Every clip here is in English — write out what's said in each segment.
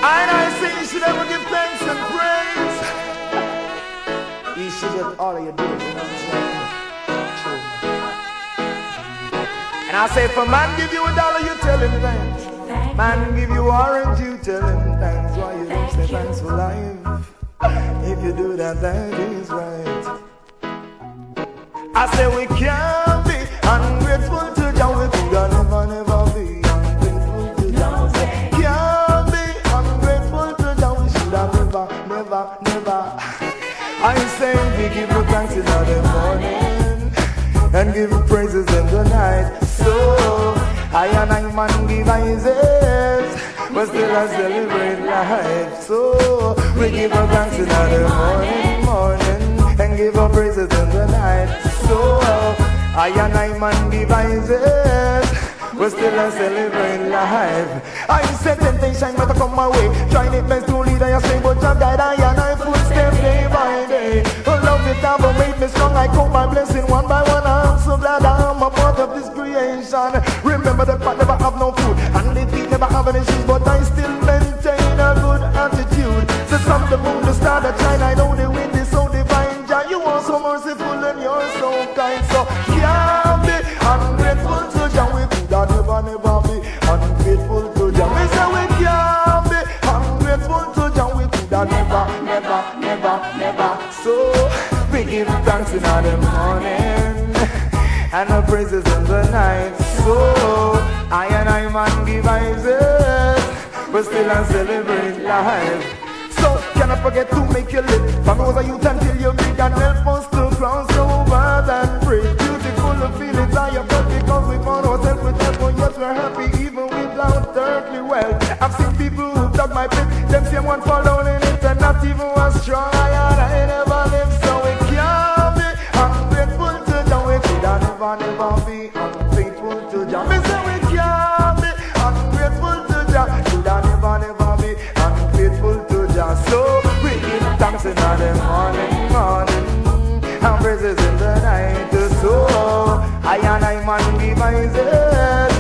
And I say you should ever give thanks and praise. You should get all of your doing, you know what I'm saying? True. And I say, if a man give you $1, you tell him thanks. Man give you orange, you tell him thanks. Why you don't say thanks for life? If you do that, that is right. I say we can't be ungrateful to Jah. We could never, never be ungrateful to Jah. Can't be ungrateful to Jah. We should have never, never, never. I say we give you thanks in the morning and give you praises in the night. So I and I man give praises, but still I celebrate life. So we give you thanks in the morning and give you praises in the night. So I and I man give praises, but still I celebrate life. I said temptation might come my way, trying it best to lead I say, but Jah guide I and I footstep day by day. Oh, love it never made me strong. I count my blessing one by one. I'm so glad I'm a part of this creation. Remember the pot never have no food, and the feet never have any shoes, but I still maintain a good attitude. The sun, the moon, the star, the shine, I know the wind is so divine. Jah, you are so merciful and you're so kind. So can't be ungrateful to Jah. We could never, never be ungrateful to Jah. We say we can't be ungrateful to Jah. We could never, never, never, never. So we give thanks in the morning and the praises in the night. So I and I man give praises, but still I celebrate life. So cannot forget to make your live. From was a youth until you're big and help us to cross over and pray. Beautiful feelings are your birth because we found ourselves with help, but yet we're happy even without earthly wealth. I've seen people who dug my pit, them same one fall down in it and not even was strong. I never live, so we can't be ungrateful to Jah. We could never, never be unfaithful to Jah. Me say we can't be ungrateful to Jah. Could never, never be unfaithful to Jah. So we give thanks in the morning and praises in the night. So I and I man give praises,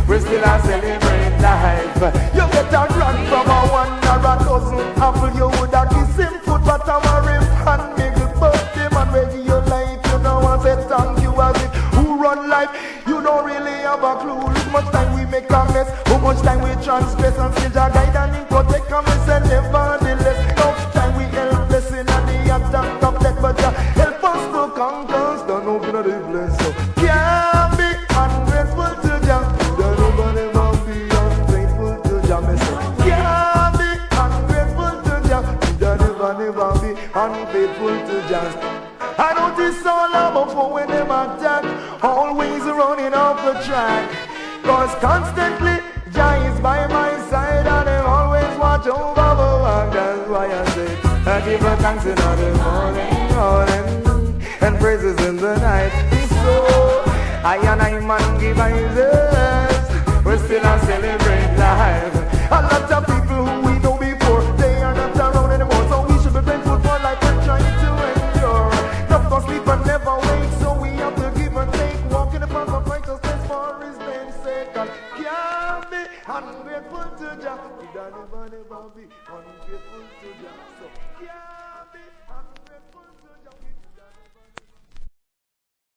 we still a celebrate life. You get a grand from a one or a dozen apple, you woulda kiss him foot, but I'm a rip and make the birthday man ready your life. You know I say thank you as if who run life. You don't really have a clue. Look much time we make a mess, how much time we transgress, and still Jah guide and him protect and we say nevertheless. Enough time we helpless in the attack of death, but Jah help us to conquer. Stand up in the place. So can't be ungrateful to Jah. Don't never be unfaithful to Jah. Me say can't be ungrateful to Jah. Don't never be unfaithful to Jah. I notice all of my phone when them attack, always running off the track. Cause constantly Jah is by my side and they always watch over my back. That's why I say I give her thanks in the morning and praises in the night. So I and I man give praises, we still a celebrate life. A lot of people who we know before, they are not around anymore. So we should be grateful for life and trying to endure. Not gonna sleep and never wake, so we have to give and take. Walk in the path of righteousness for his name's sake. And can't be ungrateful to Jah. Could never, never be ungrateful to Jah. So yeah.